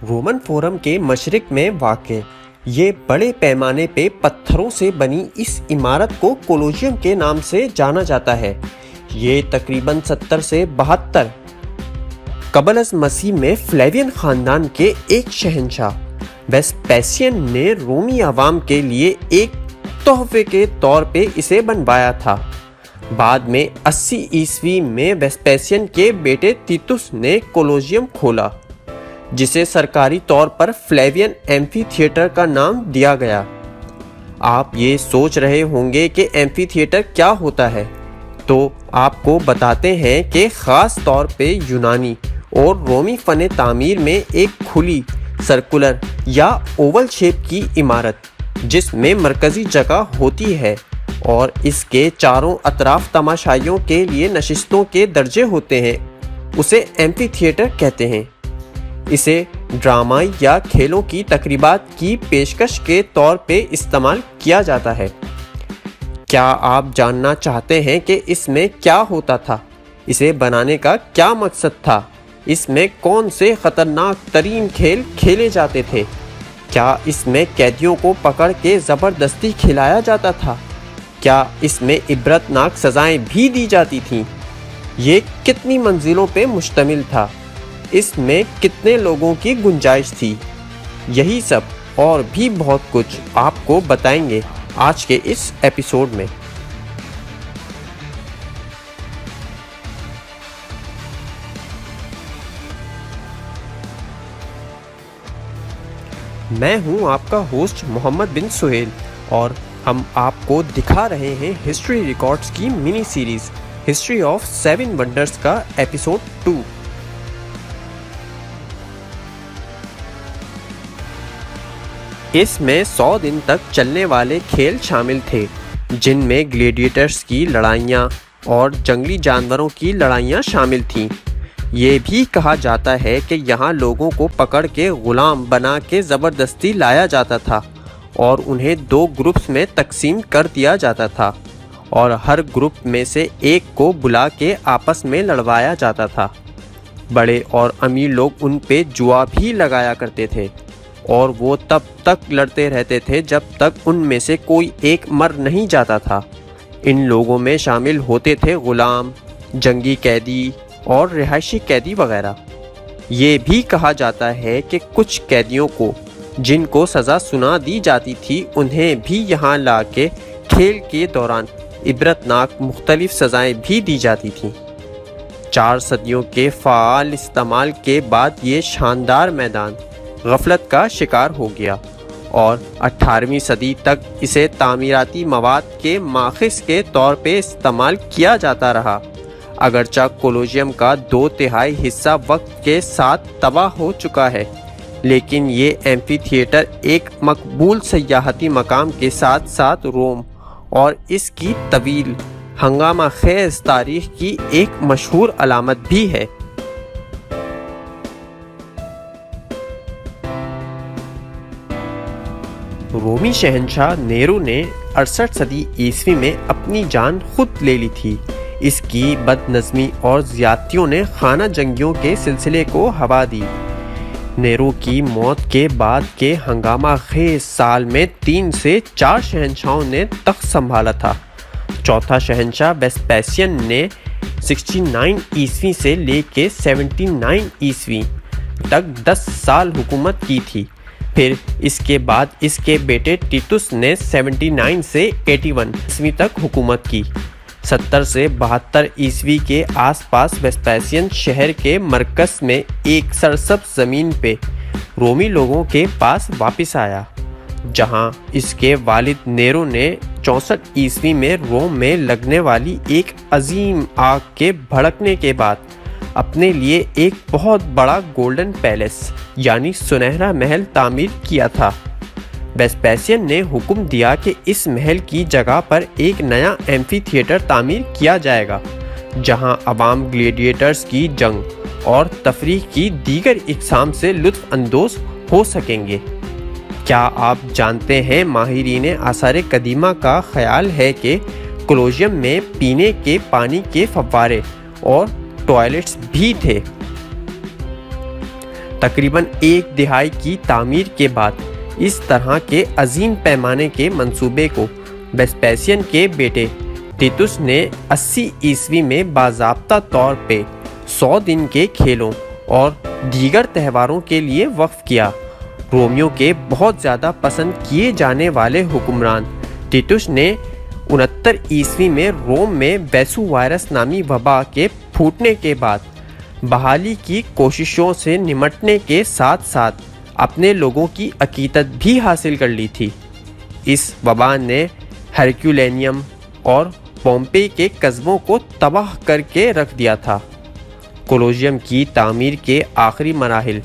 Roman forum کے مشرق میں واقع یہ بڑے پیمانے پہ پتھروں سے بنی اس عمارت کو کولوسیم کے نام سے جانا جاتا ہے۔ یہ تقریباً 70 سے 72 قبل از مسیح میں فلیوین خاندان کے ایک شہنشاہ ویسپیسین نے رومی عوام کے لیے ایک تحفے کے طور پہ اسے بنوایا تھا۔ بعد میں 80 عیسوی میں ویسپیسین کے بیٹے تیتس نے کولوسیم کھولا، جسے سرکاری طور پر فلیوین ایمفی تھیٹر کا نام دیا گیا۔ آپ یہ سوچ رہے ہوں گے کہ ایمفی تھیٹر کیا ہوتا ہے، تو آپ کو بتاتے ہیں کہ خاص طور پہ یونانی اور رومی فن تعمیر میں ایک کھلی سرکولر یا اوول شیپ کی عمارت جس میں مرکزی جگہ ہوتی ہے اور اس کے چاروں اطراف تماشائیوں کے لیے نشستوں کے درجے ہوتے ہیں، اسے ایمفی تھیٹر کہتے ہیں۔ اسے ڈرامہ یا کھیلوں کی تقریبات کی پیشکش کے طور پہ استعمال کیا جاتا ہے۔ کیا آپ جاننا چاہتے ہیں کہ اس میں کیا ہوتا تھا؟ اسے بنانے کا کیا مقصد تھا؟ اس میں کون سے خطرناک ترین کھیل کھیلے جاتے تھے؟ کیا اس میں قیدیوں کو پکڑ کے زبردستی کھلایا جاتا تھا؟ کیا اس میں عبرتناک سزائیں بھی دی جاتی تھیں؟ یہ کتنی منزلوں پہ مشتمل تھا؟ اس میں کتنے لوگوں کی گنجائش تھی؟ یہی سب اور بھی بہت کچھ آپ کو بتائیں گے آج کے اس ایپیسوڈ میں۔ میں ہوں آپ کا ہوسٹ محمد بن سہیل اور ہم آپ کو دکھا رہے ہیں ہسٹری ریکارڈز کی mini series history of 7 wonders کا ایپیسوڈ 2۔ اس میں 100 دن تک چلنے والے کھیل شامل تھے، جن میں گلیڈیٹرز کی لڑائیاں اور جنگلی جانوروں کی لڑائیاں شامل تھیں۔ یہ بھی کہا جاتا ہے کہ یہاں لوگوں کو پکڑ کے غلام بنا کے زبردستی لایا جاتا تھا اور انہیں 2 گروپس میں تقسیم کر دیا جاتا تھا، اور ہر گروپ میں سے ایک کو بلا کے آپس میں لڑوایا جاتا تھا۔ بڑے اور امیر لوگ ان پہ جوا بھی لگایا کرتے تھے، اور وہ تب تک لڑتے رہتے تھے جب تک ان میں سے کوئی ایک مر نہیں جاتا تھا۔ ان لوگوں میں شامل ہوتے تھے غلام، جنگی قیدی اور رہائشی قیدی وغیرہ۔ یہ بھی کہا جاتا ہے کہ کچھ قیدیوں کو جن کو سزا سنا دی جاتی تھی انہیں بھی یہاں لا کے کھیل کے دوران عبرتناک مختلف سزائیں بھی دی جاتی تھیں۔ 4 صدیوں کے فعال استعمال کے بعد یہ شاندار میدان غفلت کا شکار ہو گیا، اور 18ویں صدی تک اسے تعمیراتی مواد کے ماخذ کے طور پہ استعمال کیا جاتا رہا۔ اگرچہ کولوسیم کا 2/3 حصہ وقت کے ساتھ تباہ ہو چکا ہے، لیکن یہ ایمفی تھیٹر ایک مقبول سیاحتی مقام کے ساتھ ساتھ روم اور اس کی طویل ہنگامہ خیز تاریخ کی ایک مشہور علامت بھی ہے۔ رومی شہنشاہ نیرو نے 68 صدی عیسوی میں اپنی جان خود لے لی تھی۔ اس کی بد نظمی اور زیادتیوں نے خانہ جنگیوں کے سلسلے کو ہوا دی۔ نیرو کی موت کے بعد کے ہنگامہ خیز سال میں 3 سے 4 شہنشاہوں نے تخت سنبھالا تھا۔ چوتھا شہنشاہ ویسپیسین نے 69 عیسوی سے لے کے 79 عیسوی تک 10 سال حکومت کی تھی۔ پھر اس کے بعد اس کے بیٹے تیتس نے 79 سے 81 عیسوی تک حکومت کی۔ 70 سے 72 عیسوی کے آس پاس ویسپیسین شہر کے مرکز میں ایک سرسبز زمین پہ رومی لوگوں کے پاس واپس آیا، جہاں اس کے والد نیرو نے 64 عیسوی میں روم میں لگنے والی ایک عظیم آگ کے بھڑکنے کے بعد اپنے لیے ایک بہت بڑا گولڈن پیلس یعنی سنہرا محل تعمیر کیا تھا۔ ویسپیسین نے حکم دیا کہ اس محل کی جگہ پر ایک نیا ایمفی تھیٹر تعمیر کیا جائے گا، جہاں عوام گلیڈیٹرز کی جنگ اور تفریح کی دیگر اقسام سے لطف اندوز ہو سکیں گے۔ کیا آپ جانتے ہیں ماہرین آثار قدیمہ کا خیال ہے کہ کولوسیم میں پینے کے پانی کے فوارے اور ٹوائلٹس بھی تھے۔ تقریباً ایک دہائی کی تعمیر کے بعد اس طرح کے عظیم پیمانے کے منصوبے کو ویسپیشین کے بیٹے ٹیٹس نے 80 عیسوی میں باضابطہ طور پہ 100 دن کے کھیلوں اور دیگر تہواروں کے لیے وقف کیا۔ رومیوں کے بہت زیادہ پسند کیے جانے والے حکمران ٹیٹس نے 69 عیسوی میں روم میں ویسو وائرس نامی وبا کے پھوٹنے کے بعد بحالی کی کوششوں سے نمٹنے کے ساتھ ساتھ اپنے لوگوں کی عقیدت بھی حاصل کر لی تھی۔ اس وبا نے ہرکیولینیم اور پومپئی کے قصبوں کو تباہ کر کے رکھ دیا تھا۔ کولوسیم کی تعمیر کے آخری مراحل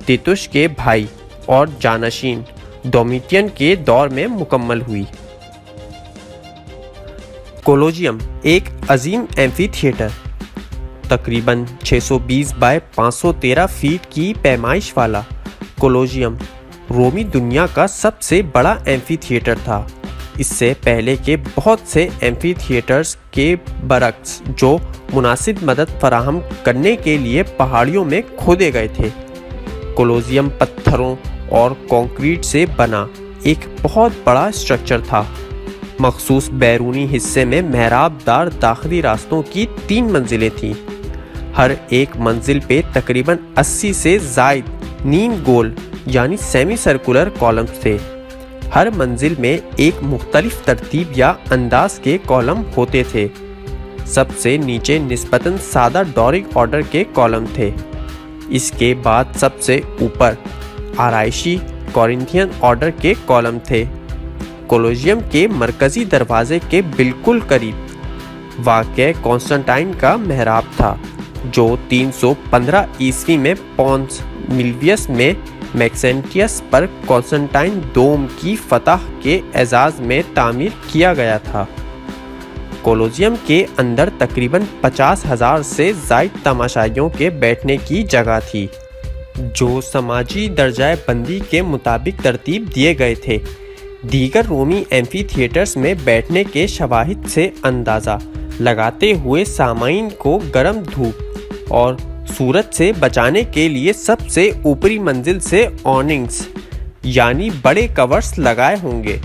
ٹیٹس کے بھائی اور جانشین ڈومیٹین کے دور میں مکمل ہوئی۔ کولوسیم ایک عظیم ایمفی تھیٹر، تقریباً 620 بائی 513 فیٹ کی پیمائش والا کولوسیم رومی دنیا کا سب سے بڑا ایمفی تھیٹر تھا۔ اس سے پہلے کے بہت سے ایمفی تھیٹرز کے برعکس جو مناسب مدد فراہم کرنے کے لیے پہاڑیوں میں کھودے گئے تھے، کولوسیم پتھروں اور کنکریٹ سے بنا ایک بہت بڑا اسٹرکچر تھا۔ مخصوص بیرونی حصے میں محراب دار داخلی راستوں کی 3 منزلیں تھیں۔ ہر ایک منزل پہ تقریباً 80 سے زائد نیم گول یعنی سیمی سرکولر کالمز تھے۔ ہر منزل میں ایک مختلف ترتیب یا انداز کے کالم ہوتے تھے۔ سب سے نیچے نسبتاً سادہ ڈورک آرڈر کے کالم تھے۔ اس کے بعد سب سے اوپر آرائشی کورنتھین آرڈر کے کالم تھے۔ کولوسیم کے مرکزی دروازے کے بالکل قریب واقع کانسٹنٹائن کا محراب تھا، جو 315 عیسوی میں پونس ملویس میں میکسینٹیس پر کانسٹنٹائن دوم کی فتح کے اعزاز میں تعمیر کیا گیا تھا۔ کولوسیم کے اندر تقریباً 50,000 سے زائد تماشائیوں کے بیٹھنے کی جگہ تھی، جو سماجی درجہ بندی کے مطابق ترتیب دیے گئے تھے۔ دیگر رومی ایمفی تھیٹرز میں بیٹھنے کے شواہد سے اندازہ لگاتے ہوئے سامعین کو گرم دھوپ اور سورج سے بچانے کے لیے سب سے اوپری منزل سے اوننگز یعنی بڑے کورس لگائے ہوں گے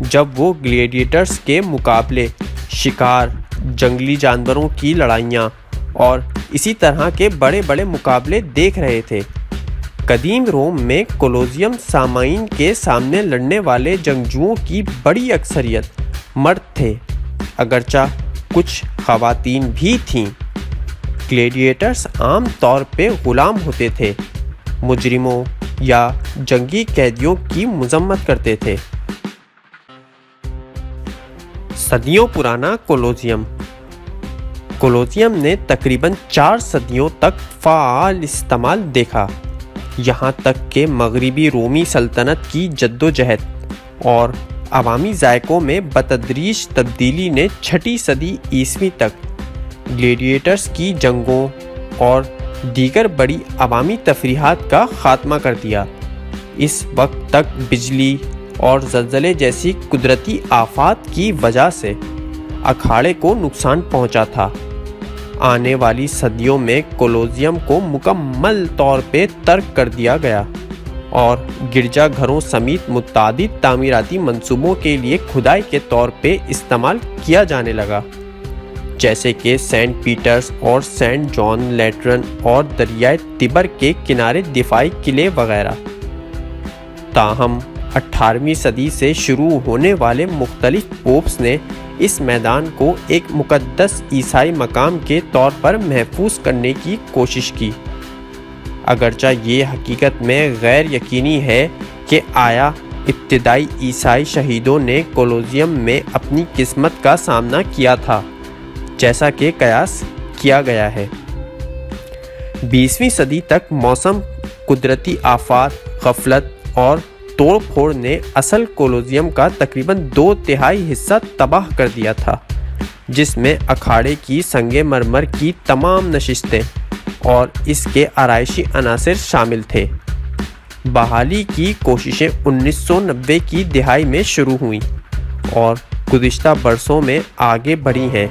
جب وہ گلیڈیٹرز کے مقابلے، شکار، جنگلی جانوروں کی لڑائیاں اور اسی طرح کے بڑے بڑے مقابلے دیکھ رہے تھے۔ قدیم روم میں کولوسیم سامعین کے سامنے لڑنے والے جنگجوؤں کی بڑی اکثریت مرد تھے، اگرچہ کچھ خواتین بھی تھیں۔ گلیڈیٹرز عام طور پہ غلام ہوتے تھے، مجرموں یا جنگی قیدیوں کی مذمت کرتے تھے۔ صدیوں پرانا کولوسیم کولوسیم نے تقریباً 4 صدیوں تک فعال استعمال دیکھا، یہاں تک کہ مغربی رومی سلطنت کی جدوجہد اور عوامی ذائقوں میں بتدریج تبدیلی نے 6 صدی عیسوی تک گلیڈیٹرز کی جنگوں اور دیگر بڑی عوامی تفریحات کا خاتمہ کر دیا۔ اس وقت تک بجلی اور زلزلے جیسی قدرتی آفات کی وجہ سے اکھاڑے کو نقصان پہنچا تھا۔ آنے والی صدیوں میں کولوسیم کو مکمل طور پہ ترک کر دیا گیا اور گرجا گھروں سمیت متعدد تعمیراتی منصوبوں کے لیے کھدائی کے طور پہ استعمال کیا جانے لگا، جیسے کہ سینٹ پیٹرز اور سینٹ جان لیٹرن اور دریائے تبر کے کنارے دفاعی قلعے وغیرہ۔ تاہم 18ویں صدی سے شروع ہونے والے مختلف پوپس نے اس میدان کو ایک مقدس عیسائی مقام کے طور پر محفوظ کرنے کی کوشش کی، اگرچہ یہ حقیقت میں غیر یقینی ہے کہ آیا ابتدائی عیسائی شہیدوں نے کولوسیم میں اپنی قسمت کا سامنا کیا تھا، جیسا کہ قیاس کیا گیا ہے۔ 20ویں صدی تک موسم، قدرتی آفات، غفلت اور توڑ پھوڑ نے اصل کولوسیم کا تقریباً 2/3 حصہ تباہ کر دیا تھا، جس میں اکھاڑے کی سنگ مرمر کی تمام نشستیں اور اس کے آرائشی عناصر شامل تھے۔ بحالی کی کوششیں 1990 کی دہائی میں شروع ہوئیں اور گزشتہ برسوں میں آگے بڑھی ہیں،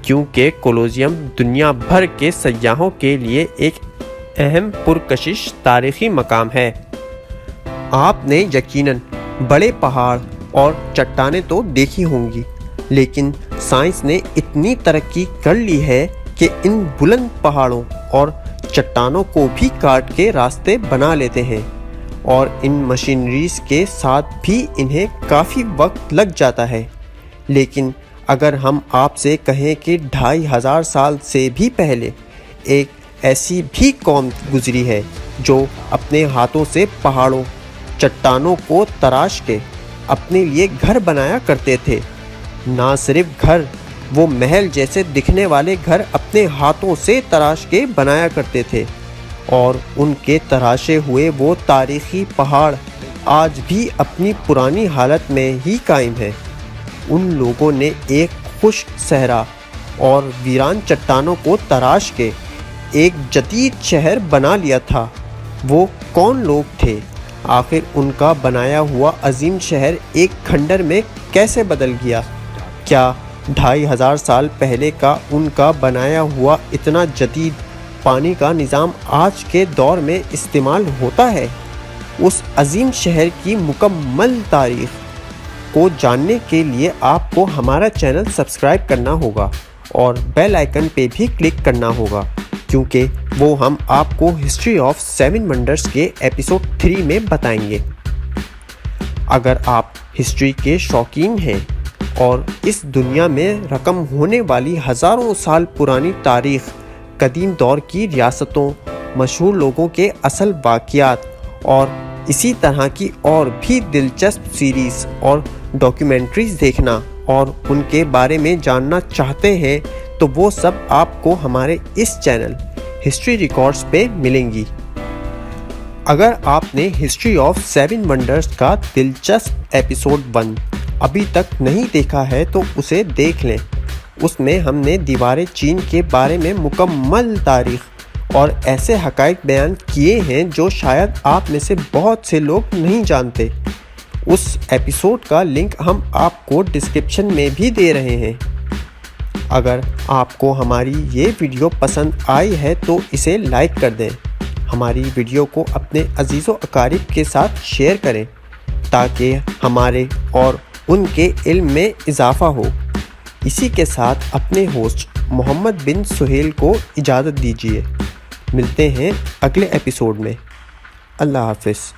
کیونکہ کولوسیم دنیا بھر کے سیاحوں کے لیے ایک اہم پرکشش تاریخی مقام ہے۔ آپ نے یقیناً بڑے پہاڑ اور چٹانیں تو دیکھی ہوں گی، لیکن سائنس نے اتنی ترقی کر لی ہے کہ ان بلند پہاڑوں اور چٹانوں کو بھی کاٹ کے راستے بنا لیتے ہیں، اور ان مشینریز کے ساتھ بھی انہیں کافی وقت لگ جاتا ہے۔ لیکن اگر ہم آپ سے کہیں کہ 2500 سال سے بھی پہلے ایک ایسی بھی قوم گزری ہے جو اپنے ہاتھوں سے پہاڑوں، چٹانوں کو تراش کے اپنے لیے گھر بنایا کرتے تھے، نہ صرف گھر، وہ محل جیسے دکھنے والے گھر اپنے ہاتھوں سے تراش کے بنایا کرتے تھے، اور ان کے تراشے ہوئے وہ تاریخی پہاڑ آج بھی اپنی پرانی حالت میں ہی قائم ہیں۔ ان لوگوں نے ایک خشک صحرا اور ویران چٹانوں کو تراش کے ایک جدید شہر بنا لیا تھا۔ وہ کون لوگ تھے؟ آخر ان کا بنایا ہوا عظیم شہر ایک کھنڈر میں کیسے بدل گیا؟ کیا 2500 سال پہلے کا ان کا بنایا ہوا اتنا جدید پانی کا نظام آج کے دور میں استعمال ہوتا ہے؟ اس عظیم شہر کی مکمل تاریخ کو جاننے کے لیے آپ کو ہمارا چینل سبسکرائب کرنا ہوگا اور بیل آئیکن پہ بھی کلک کرنا ہوگا، کیونکہ وہ ہم آپ کو ہسٹری آف 7 ونڈرز کے ایپیسوڈ 3 میں بتائیں گے۔ اگر آپ ہسٹری کے شوقین ہیں اور اس دنیا میں رقم ہونے والی ہزاروں سال پرانی تاریخ، قدیم دور کی ریاستوں، مشہور لوگوں کے اصل واقعات اور اسی طرح کی اور بھی دلچسپ سیریز اور ڈاکیومنٹریز دیکھنا اور ان کے بارے میں جاننا چاہتے ہیں، تو وہ سب آپ کو ہمارے اس چینل ہسٹری ریکارڈز پہ ملیں گی۔ اگر آپ نے ہسٹری آف 7 ونڈرز کا دلچسپ ایپیسوڈ 1 ابھی تک نہیں دیکھا ہے تو اسے دیکھ لیں۔ اس میں ہم نے دیوارِ چین کے بارے میں مکمل تاریخ اور ایسے حقائق بیان کیے ہیں جو شاید آپ میں سے بہت سے لوگ نہیں جانتے۔ اس ایپیسوڈ کا لنک ہم آپ کو ڈسکرپشن میں بھی دے رہے ہیں۔ اگر آپ کو ہماری یہ ویڈیو پسند آئی ہے تو اسے لائک کر دیں، ہماری ویڈیو کو اپنے عزیز و اقارب کے ساتھ شیئر کریں تاکہ ہمارے اور ان کے علم میں اضافہ ہو۔ اسی کے ساتھ اپنے ہوسٹ محمد بن سہیل کو اجازت دیجیے۔ ملتے ہیں اگلے ایپیسوڈ میں۔ اللہ حافظ۔